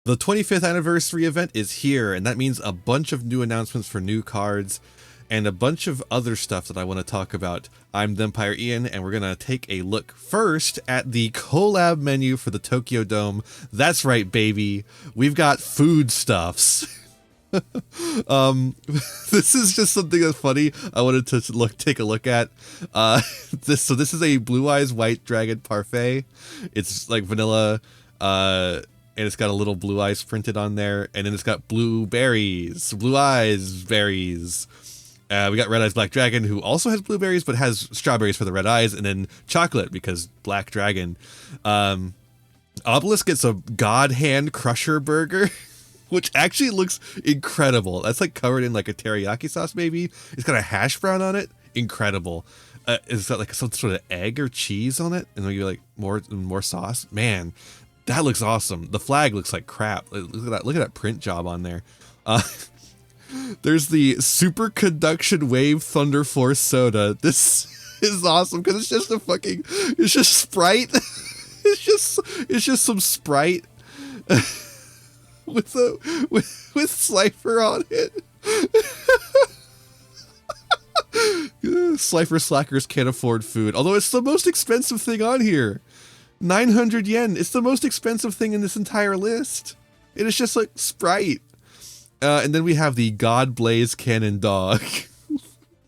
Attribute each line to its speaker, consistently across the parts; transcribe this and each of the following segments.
Speaker 1: The 25th anniversary event is here, and that means a bunch of new announcements for new cards and a bunch of other stuff that I want to talk about. I'm Thempire Ian, and we're going to take a look first at the collab menu for the Tokyo Dome. That's right, baby. We've got foodstuffs. This is just something that's funny. I wanted to take a look at. This is a Blue Eyes White Dragon parfait. It's like vanilla, and it's got a little blue eyes printed on there, and then it's got blue eyes berries. We got Red Eyes Black Dragon, who also has blueberries but has strawberries for the red eyes, and then chocolate because Black Dragon. Obelisk gets a God Hand Crusher burger. Which actually looks incredible. That's like covered in like a teriyaki sauce, maybe. It's got a hash brown on it. Incredible. It's got like some sort of egg or cheese on it, and maybe like more sauce. Man, that looks awesome. The flag looks like crap. Look at that. Look at that print job on there. There's the Super Conduction Wave Thunder Force soda. This is awesome because it's just Sprite. it's just some Sprite. with Slifer on it. Slifer slackers can't afford food, although it's the most expensive thing on here. 900 yen. It's the most expensive thing in this entire list. It is just like Sprite. And then we have the God Blaze Cannon Dog.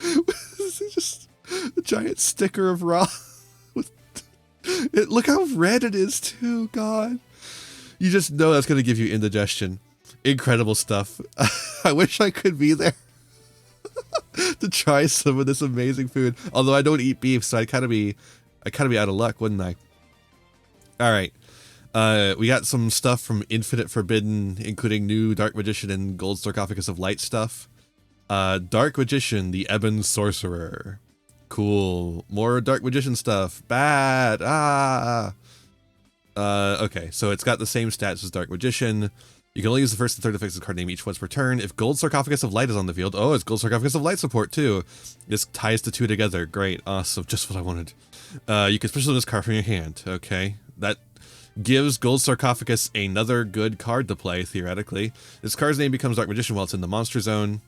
Speaker 1: This is just a giant sticker of raw. Look how red it is too, God. You just know that's going to give you indigestion. Incredible stuff. I wish I could be there to try some of this amazing food. Although I don't eat beef, so I'd kind of be out of luck, wouldn't I? All right. We got some stuff from Infinite Forbidden, including new Dark Magician and Gold Sarcophagus of Light stuff. Dark Magician, the Ebon Sorcerer. Cool. More Dark Magician stuff. Bad. Okay, so it's got the same stats as Dark Magician. You can only use the first and third effects of the card name each once per turn. If Gold Sarcophagus of Light is on the field, it's Gold Sarcophagus of Light support too. This ties the two together. Great, awesome, just what I wanted. You can special this card from your hand. Okay, that gives Gold Sarcophagus another good card to play, theoretically. This card's name becomes Dark Magician while it's in the monster zone.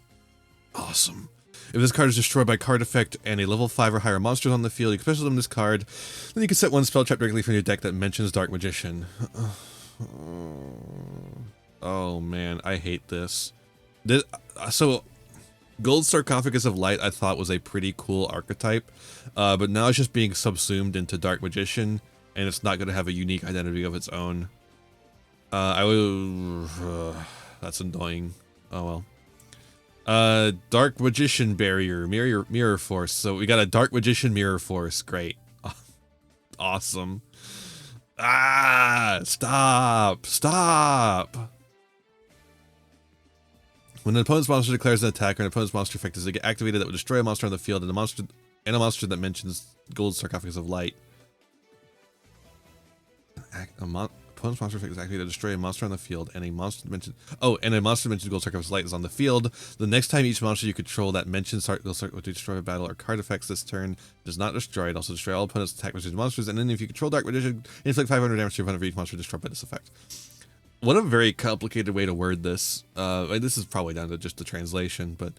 Speaker 1: Awesome. If this card is destroyed by card effect and a level 5 or higher monster is on the field, you can special summon this card. Then you can set one spell trap directly from your deck that mentions Dark Magician. Oh man, I hate this. So, Gold Sarcophagus of Light I thought was a pretty cool archetype, but now it's just being subsumed into Dark Magician, and it's not going to have a unique identity of its own. That's annoying. Oh well. Dark Magician Barrier, Mirror Force. So we got a Dark Magician Mirror Force. Great. Awesome. Stop. When an opponent's monster declares an attack or an opponent's monster effect is activated that would destroy a monster on the field and a monster that mentions Gold Sarcophagus of Light. Opponent's monster effect is activated to destroy a monster on the field, and a monster mentioned Gold Sarcophagus of Light is on the field. The next time each monster you control that mentions Gold Sarcophagus will destroy a battle or card effects this turn does not destroy it. Also destroy all opponents' attack monsters, and then if you control Dark Magician, inflict 500 damage to your opponent for each monster destroyed by this effect. What a very complicated way to word this. This is probably down to just the translation, but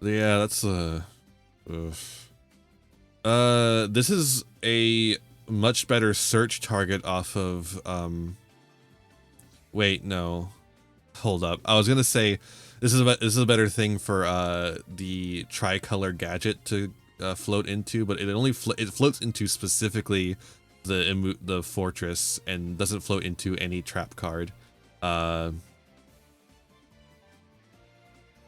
Speaker 1: yeah, that's this is a much better search target off of wait, no, hold up, I was gonna say this is a better thing for the tricolor gadget to float into, but it floats into specifically the fortress and doesn't float into any trap card. Then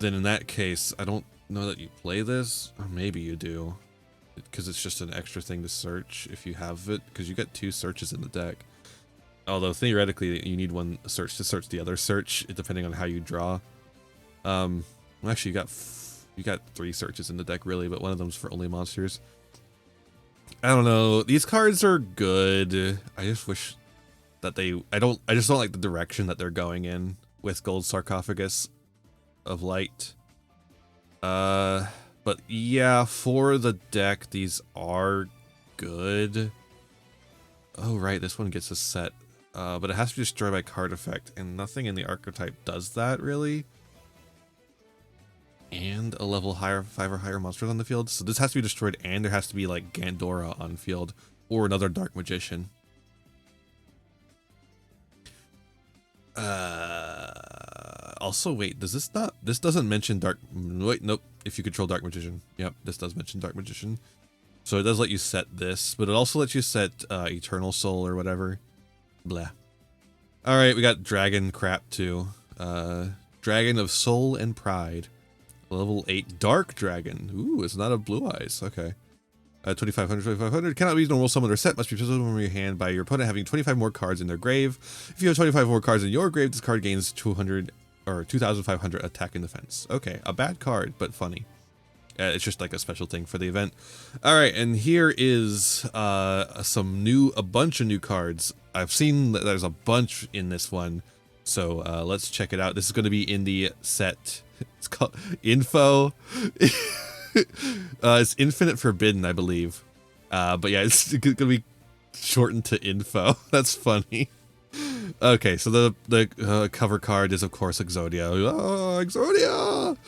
Speaker 1: in that case, I don't know that you play this, or maybe you do, because it's just an extra thing to search if you have it, because you get 2 searches in the deck. Although theoretically you need one search to search the other search, depending on how you draw. Actually you got 3 searches in the deck really, but one of them's for only monsters. I don't know. These cards are good. I just wish that I just don't like the direction that they're going in with Gold Sarcophagus of Light. But yeah, for the deck, these are good. Oh right, this one gets a set. but it has to be destroyed by card effect, and nothing in the archetype does that really. And a level higher, 5 or higher monsters on the field, so this has to be destroyed, and there has to be like Gandora on field or another Dark Magician. Also, wait, does this not? This doesn't mention Dark. Wait, nope. If you control Dark Magician, yep, this does mention Dark Magician. So it does let you set this, but it also lets you set Eternal Soul or whatever. Blah. All right, we got Dragon crap too. Dragon of Soul and Pride. Level 8 Dark Dragon. Ooh, it's not a Blue Eyes. Okay. 2500, 2500. Cannot be normal summon or set. Must be chosen from your hand by your opponent having 25 more cards in their grave. If you have 25 more cards in your grave, this card gains 200 or 2500 attack and defense. Okay, a bad card, but funny. It's just like a special thing for the event. All right, and here is a bunch of new cards. I've seen that there's a bunch in this one, so let's check it out. This is going to be in the set. It's called Info. It's Infinite Forbidden, I believe. But yeah, it's going to be shortened to Info. That's funny. Okay, so the cover card is of course Exodia. Oh, Exodia!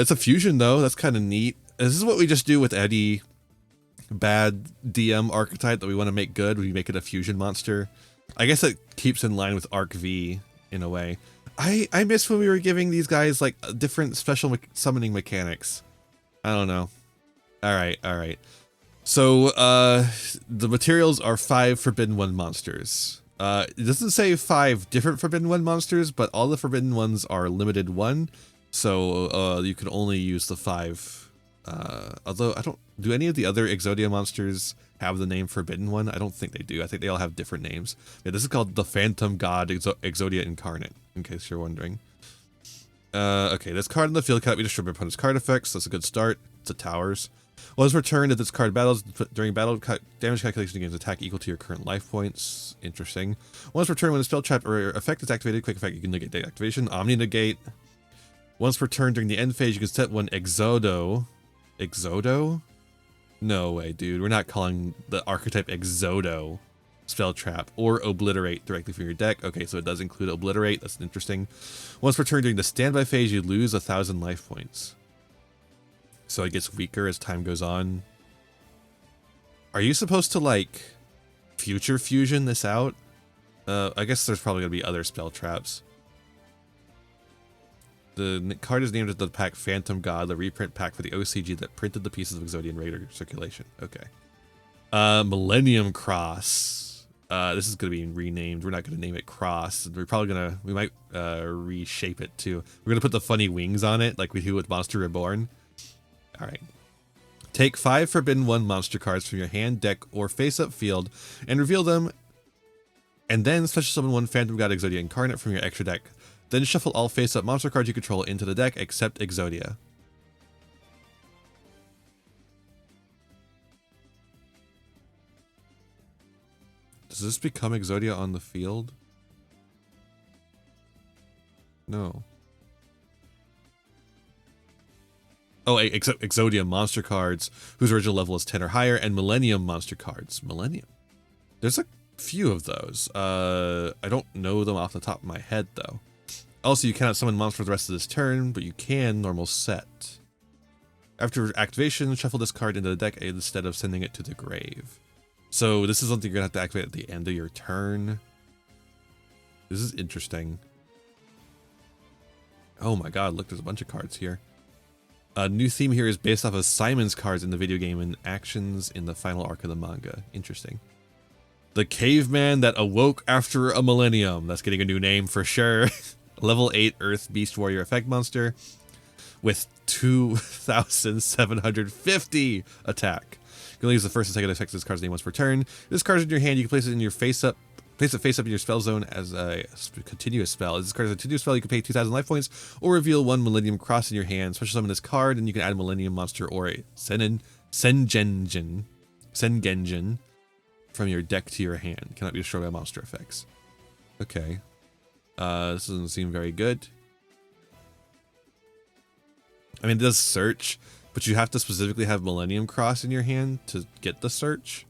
Speaker 1: It's a fusion though. That's kind of neat. This is what we just do with any bad DM archetype that we want to make good. We make it a fusion monster. I guess it keeps in line with Arc V in a way. I miss when we were giving these guys like different special summoning mechanics. I don't know. All right. So the materials are 5 Forbidden One monsters. It doesn't say 5 different Forbidden One monsters, but all the Forbidden Ones are limited 1. So you can only use the 5. Although do any of the other Exodia monsters have the name Forbidden One? I don't think they do. I think they all have different names. Yeah, this is called the Phantom God Exodia Incarnate, in case you're wondering. Okay, this card in the field cannot be destroyed by opponent's card effects. That's a good start. It's a Towers. Once returned, if this card battles during battle, damage calculation gains attack equal to your current life points. Interesting. Once returned, when a spell trap or effect is activated, quick effect, you can negate the activation. Omni negate. Once returned during the end phase, you can set one Exodo. Exodo? No way, dude. We're not calling the archetype Exodo spell trap or obliterate directly from your deck. Okay, so it does include obliterate. That's interesting. Once returned during the standby phase, you lose 1,000 life points. So it gets weaker as time goes on. Are you supposed to like future fusion this out? I guess there's probably gonna be other spell traps. The card is named as the pack Phantom God, the reprint pack for the OCG that printed the pieces of Exodia in regular circulation. Okay. Millennium Cross. This is going to be renamed. We're not going to name it Cross. We might reshape it too. We're going to put the funny wings on it like we do with Monster Reborn. All right. Take 5 Forbidden One monster cards from your hand, deck, or face-up field and reveal them. And then special summon one Phantom God Exodia Incarnate from your extra deck. Then shuffle all face-up monster cards you control into the deck except Exodia. Does this become Exodia on the field? No. Oh, Exodia monster cards whose original level is 10 or higher, and Millennium monster cards. Millennium. There's a few of those. I don't know them off the top of my head though. Also, you cannot summon monsters for the rest of this turn, but you can normal set. After activation, shuffle this card into the deck instead of sending it to the grave. So this is something you're going to have to activate at the end of your turn. This is interesting. Oh my god, look, there's a bunch of cards here. A new theme here is based off of Simon's cards in the video game and actions in the final arc of the manga. Interesting. The caveman that awoke after a millennium. That's getting a new name for sure. Level 8 Earth Beast Warrior effect monster with 2,750 attack. You can only use the first and second effects of this card's name once per turn. This card is in your hand. You can place it in your place it face up in your spell zone as a continuous spell. As this card is a continuous spell, you can pay 2,000 life points or reveal one Millennium Cross in your hand. Special summon this card, and you can add a Millennium monster or a Sengenjin from your deck to your hand. Cannot be destroyed by monster effects. Okay. This doesn't seem very good. I mean, it does search, but you have to specifically have Millennium Cross in your hand to get the search.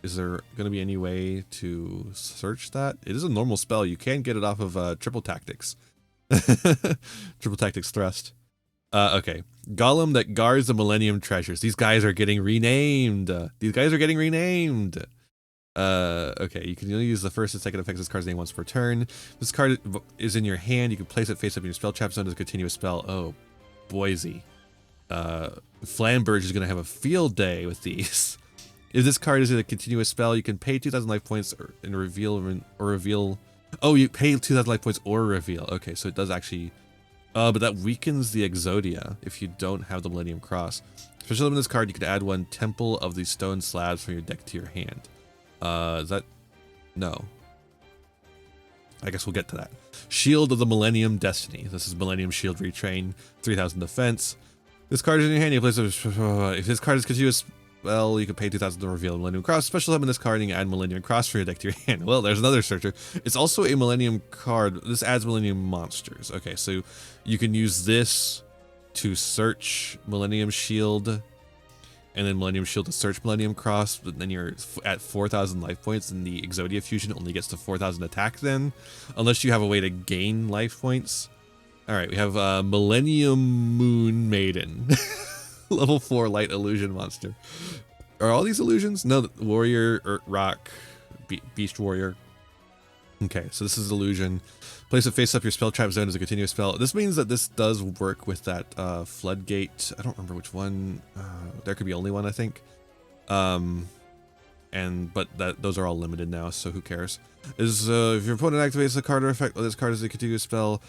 Speaker 1: Is there going to be any way to search that? It is a normal spell. You can get it off of Triple Tactics. Triple Tactics Thrust. Okay. Golem that guards the Millennium Treasures. These guys are getting renamed. Okay, you can only use the first and second effects of this card's name once per turn. This card is in your hand. You can place it face up in your spell trap zone as a continuous spell. Oh, Boise. Flamberge is going to have a field day with these. If this card is a continuous spell, you can pay 2,000 life points and reveal. Oh, you pay 2,000 life points or reveal. Okay, so it does actually. But that weakens the Exodia if you don't have the Millennium Cross. Especially in this card, you could add one Temple of the Stone Slabs from your deck to your hand. Is that? No. I guess we'll get to that. Shield of the Millennium Destiny. This is Millennium Shield Retrain, 3,000 defense. This card is in your hand. You place if this card is continuous spell, you can pay 2,000 to reveal Millennium Cross. Special summon this card and you add Millennium Cross from your deck to your hand. Well, there's another searcher. It's also a Millennium card. This adds Millennium monsters. Okay, so you can use this to search Millennium Shield. And then Millennium Shield to search Millennium Cross, but then you're at 4,000 life points, and the Exodia fusion only gets to 4,000 attack then, unless you have a way to gain life points. All right, we have Millennium Moon Maiden, level 4 light illusion monster. Are all these illusions? No, warrior, rock, beast warrior. Okay, so this is illusion. Place it face up your spell trap zone as a continuous spell. This means that this does work with that floodgate. I don't remember which one. There could be only one, I think. But those are all limited now, so who cares? If your opponent activates a card or effect, this card is a continuous spell.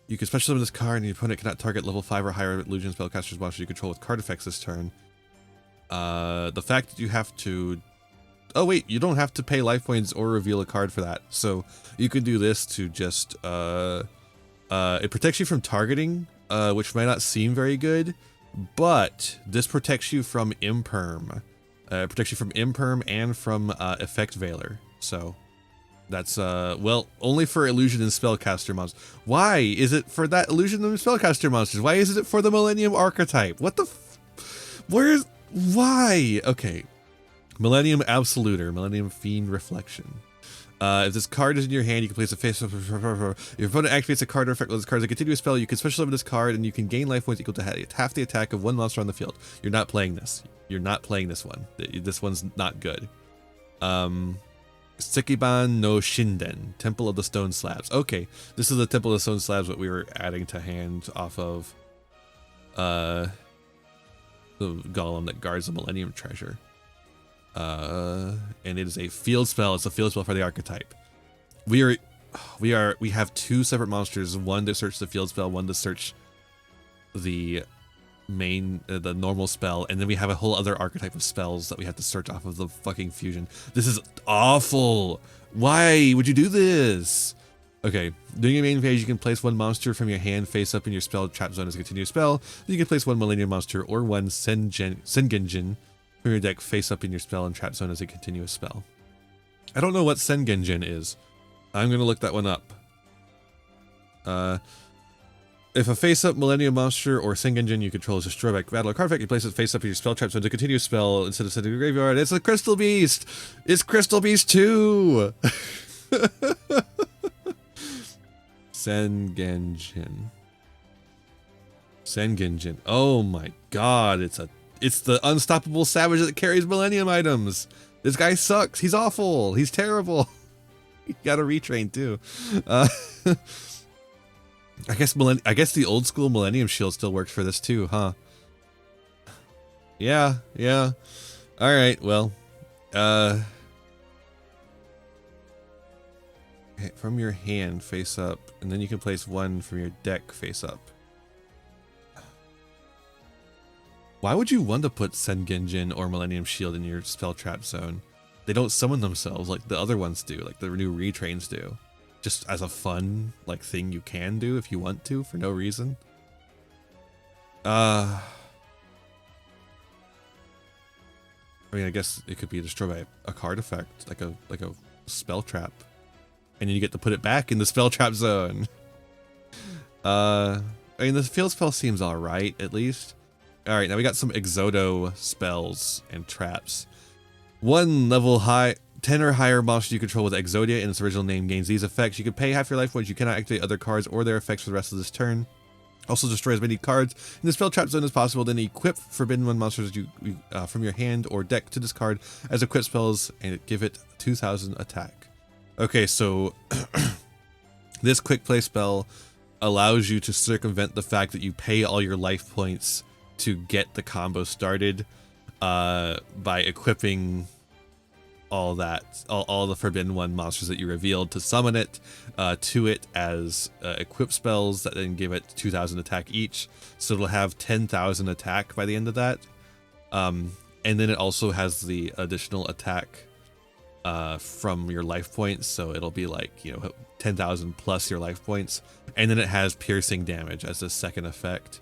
Speaker 1: You can special summon this card, and your opponent cannot target level 5 or higher illusion spellcasters monsters you control with card effects this turn. The fact that you have to. Oh wait, you don't have to pay life points or reveal a card for that. So you could do this to just it protects you from targeting, which might not seem very good, but this protects you from imperm. It protects you from imperm and from effect veiler. So that's well, only for illusion and spellcaster monsters. Why is it for that illusion and spellcaster monsters? Why isn't it for the Millennium archetype? What the where's why? Okay. Millennium Absoluter, Millennium Fiend Reflection. If this card is in your hand, you can place a face up. If your opponent activates a card or effect, this card is a continuous spell. You can special summon this card, and you can gain life points equal to half the attack of one monster on the field. You're not playing this. You're not playing this one. This one's not good. Sekiban no Shinden, Temple of the Stone Slabs. Okay, this is the Temple of the Stone Slabs that we were adding to hand off of the golem that guards the Millennium Treasure. And it is a field spell. It's a field spell for the archetype. We have two separate monsters, one to search the field spell, one to search the main the normal spell, and then we have a whole other archetype of spells that we have to search off of the fucking fusion. This is awful. Why would you do this? Okay, during your main phase, you can place one monster from your hand face up in your spell trap zone as a continuous spell. Then you can place one Millennium monster or one Sengenjin from your deck face up in your spell and trap zone as a continuous spell. I don't know what Sengenjin is. I'm going to look that one up. If a face up Millennium monster or Sengenjin you control is destroyed by battle or card effect, you place it face up in your spell trap zone as a continuous spell instead of sending to the graveyard. It's a Crystal Beast! It's Crystal Beast 2! Sengenjin. Oh my god, it's the unstoppable savage that carries Millennium items. This guy sucks. He's awful. He's terrible. He got a retrain too. I guess the old school Millennium Shield still works for this too, huh? Yeah. All right. Well, from your hand face up, and then you can place one from your deck face up. Why would you want to put Sengenjin or Millennium Shield in your spell trap zone? They don't summon themselves like the other ones do, like the new retrains do. Just as a fun thing you can do if you want to for no reason. I mean, I guess it could be destroyed by a card effect, like a spell trap, and then you get to put it back in the spell trap zone. I mean, the field spell seems all right at least. All right, now we got some Exodia spells and traps. One level high 10 or higher monster you control with Exodia in its original name gains these effects. You can pay half your life points. You cannot activate other cards or their effects for the rest of this turn. Also destroy as many cards in the spell trap zone as possible. Then equip Forbidden One monsters from your hand or deck to discard as equip spells and give it 2,000 attack. Okay, so this quick play spell allows you to circumvent the fact that you pay all your life points to get the combo started by equipping all the Forbidden One monsters that you revealed to summon it to it as equip spells that then give it 2,000 attack each. So it'll have 10,000 attack by the end of that. And then it also has the additional attack from your life points. So it'll be like, 10,000 plus your life points. And then it has piercing damage as a second effect.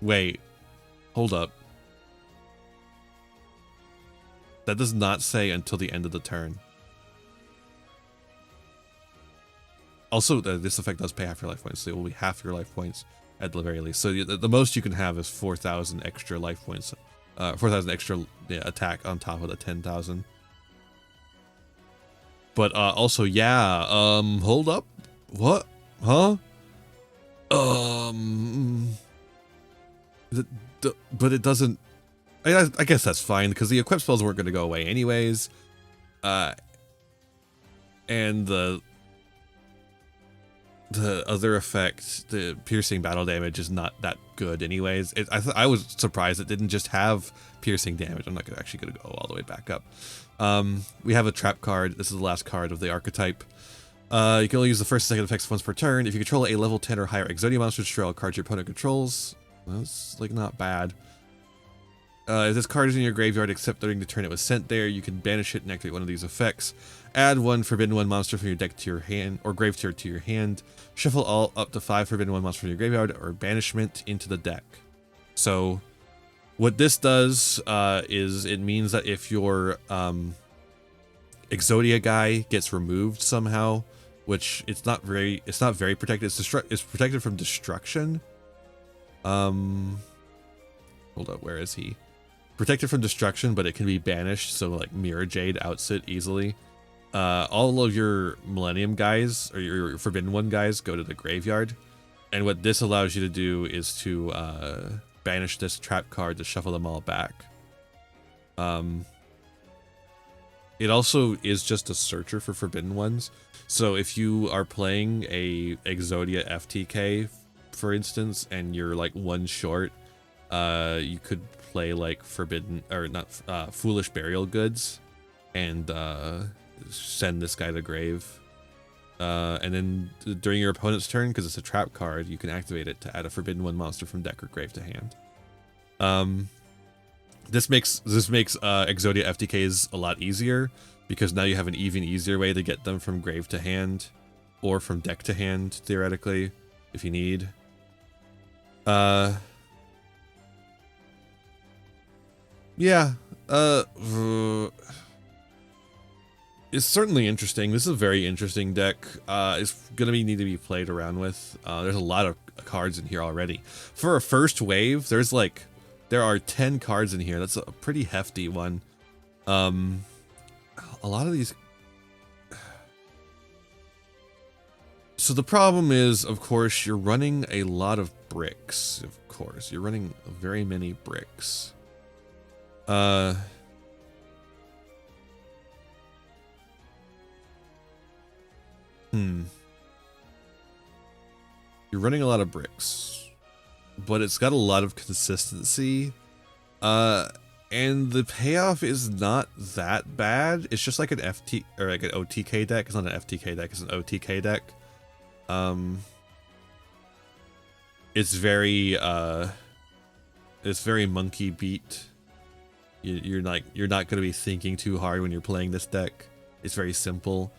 Speaker 1: Wait, hold up. That does not say until the end of the turn. Also, this effect does pay half your life points, so it will be half your life points at the very least. So the most you can have is 4,000 extra life points, 4,000 extra attack on top of the 10,000. But also, yeah, hold up, what? Huh? But it doesn't. I guess that's fine because the equip spells weren't going to go away anyways, and the other effect, the piercing battle damage, is not that good anyways. I was surprised it didn't just have piercing damage. I'm not actually going to go all the way back up. We have a trap card. This is the last card of the archetype. You can only use the first and second effects once per turn. If you control a level 10 or higher Exodia monster, destroy all cards your opponent controls. That's like not bad. If this card is in your graveyard except during the turn it was sent there, you can banish it and activate one of these effects. Add one Forbidden One monster from your deck to your hand, or grave tier to your hand. Shuffle all up to 5 Forbidden One monsters from your graveyard or banishment into the deck. So what this does is it means that if your Exodia guy gets removed somehow, which it's not very protected. It's protected from destruction. Hold up, where is he? Protected from destruction, but it can be banished, so like Mirror Jade outs it easily. All of your Millennium guys, or your Forbidden One guys, go to the graveyard. And what this allows you to do is to banish this trap card to shuffle them all back. It also is just a searcher for Forbidden Ones. So if you are playing a Exodia FTK, for instance, and you're like one short, you could play like Foolish Burial Goods and send this guy to grave. And then during your opponent's turn, because it's a trap card, you can activate it to add a Forbidden One monster from deck or grave to hand. This makes Exodia FTKs a lot easier, because now you have an even easier way to get them from grave to hand, or from deck to hand, theoretically, if you need. Yeah, it's certainly interesting. This is a very interesting deck. It's gonna need to be played around with. There's a lot of cards in here already. For a first wave, there are 10 cards in here. That's a pretty hefty one. A lot of these. So the problem is, of course, you're running a lot of bricks. Of course, you're running very many bricks. You're running a lot of bricks, but it's got a lot of consistency. And the payoff is not that bad. It's just like an OTK deck. It's not an FTK deck, it's an OTK deck. It's very monkey beat. You're not going to be thinking too hard when you're playing this deck. It's very simple.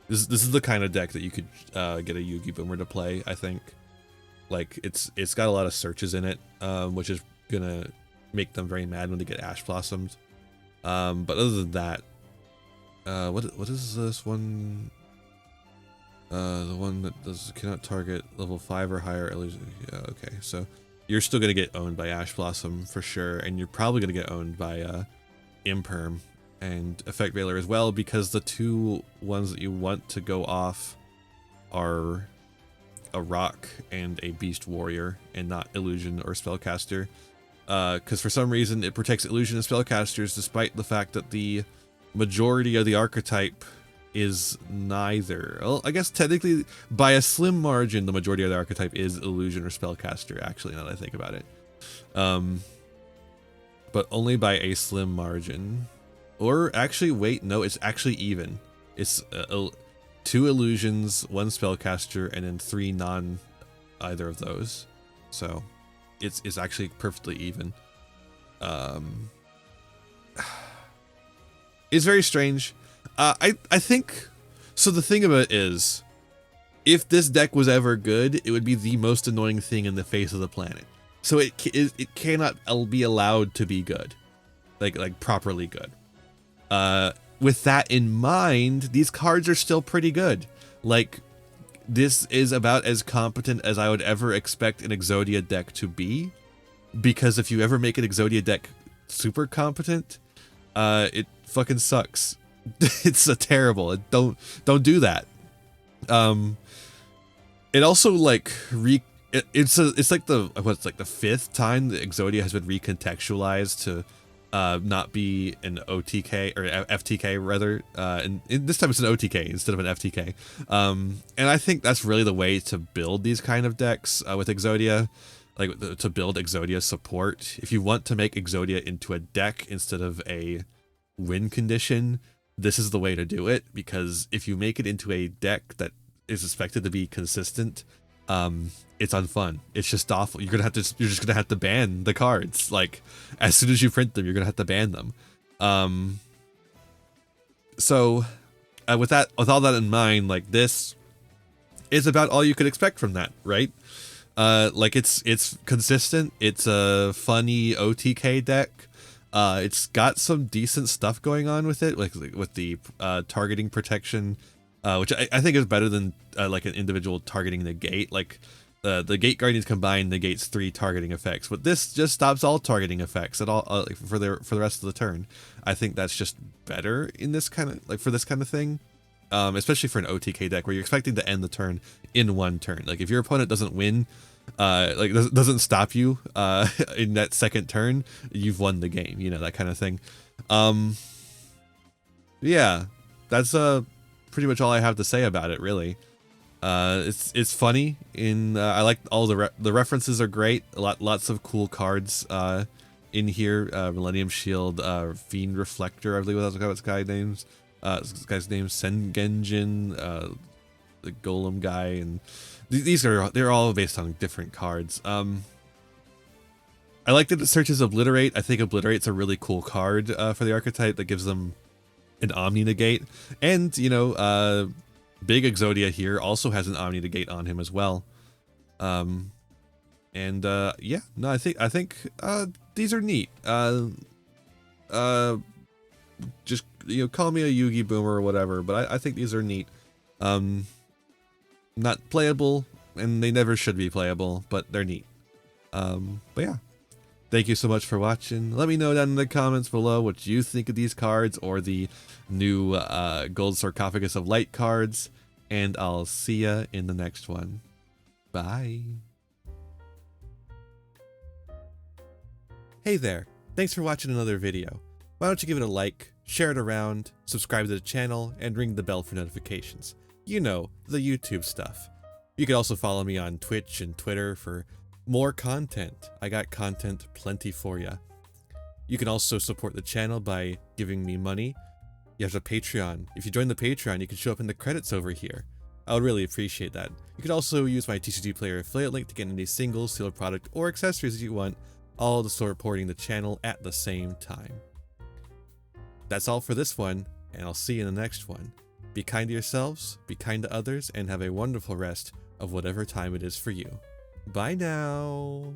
Speaker 1: This is the kind of deck that you could get a Yugi Boomer to play, I think. Like it's got a lot of searches in it, which is gonna make them very mad when they get Ash Blossomed. But other than that, what is this one? The one that cannot target level 5 or higher illusion. Yeah, okay. So you're still going to get owned by Ash Blossom for sure, and you're probably going to get owned by Imperm and Effect Veiler as well, because the two ones that you want to go off are a Rock and a Beast Warrior, and not Illusion or Spellcaster. Because for some reason it protects Illusion and Spellcasters, despite the fact that the majority of the archetype is neither. Well, I guess technically, by a slim margin, the majority of the archetype is Illusion or Spellcaster, actually, now that I think about it. But only by a slim margin. Or actually, wait, no, it's actually even. It's 2 Illusions, 1 Spellcaster, and then 3 non-either of those. So it's actually perfectly even. It's very strange. I think, so the thing about it is, if this deck was ever good, it would be the most annoying thing in the face of the planet. So it cannot be allowed to be good, like properly good. With that in mind, these cards are still pretty good. Like, this is about as competent as I would ever expect an Exodia deck to be, because if you ever make an Exodia deck super competent, it fucking sucks. It's terrible. Don't do that. It also like it's like the 5th time that Exodia has been recontextualized to not be an OTK or FTK rather, and this time it's an OTK instead of an FTK. And I think that's really the way to build these kind of decks with Exodia, like to build Exodia support. If you want to make Exodia into a deck instead of a win condition, this is the way to do it, because if you make it into a deck that is expected to be consistent, it's unfun. It's just awful. You're just gonna have to ban the cards. Like, as soon as you print them, you're gonna have to ban them. So with all that in mind, like, this is about all you could expect from that, right? Like, it's consistent. It's a funny OTK deck. It's got some decent stuff going on with it, like with the targeting protection, which I think is better than like an individual targeting negate. Like, the Gate Guardians combined negates 3 targeting effects, but this just stops all targeting effects at all for the rest of the turn. I think that's just better in this kind of, like, for this kind of thing, especially for an OTK deck where you're expecting to end the turn in 1 turn. Like, if your opponent doesn't win, like doesn't stop you in that second turn, you've won the game, you know, that kind of thing. Yeah, that's pretty much all I have to say about it, really. It's funny. I like all the references are great. Lots of cool cards in here. Millennium Shield, Fiend Reflector, I believe that's what this guy's name. This guy's name, Sengenjin, the Golem guy, and they're all based on different cards. I like that it searches Obliterate. I think Obliterate's a really cool card for the archetype that gives them an Omni Negate, and you know, Big Exodia here also has an Omni Negate on him as well. Yeah, no, I think these are neat. Just, you know, call me a Yugi boomer or whatever, but I think these are neat. Not playable, and they never should be playable, but they're neat. But yeah, thank you so much for watching. Let me know down in the comments below what you think of these cards or the new Gold Sarcophagus of Light cards, and I'll see ya in the next one. Bye. Hey there, thanks for watching another video. Why don't you give it a like, share it around, subscribe to the channel, and ring the bell for notifications. You know, the YouTube stuff. You can also follow me on Twitch and Twitter for more content. I got content plenty for ya. You can also support the channel by giving me money. You have a Patreon. If you join the Patreon, you can show up in the credits over here. I would really appreciate that. You can also use my TCG Player affiliate link to get any single, sealed product, or accessories that you want, all to supporting the channel at the same time. That's all for this one, and I'll see you in the next one. Be kind to yourselves, be kind to others, and have a wonderful rest of whatever time it is for you. Bye now!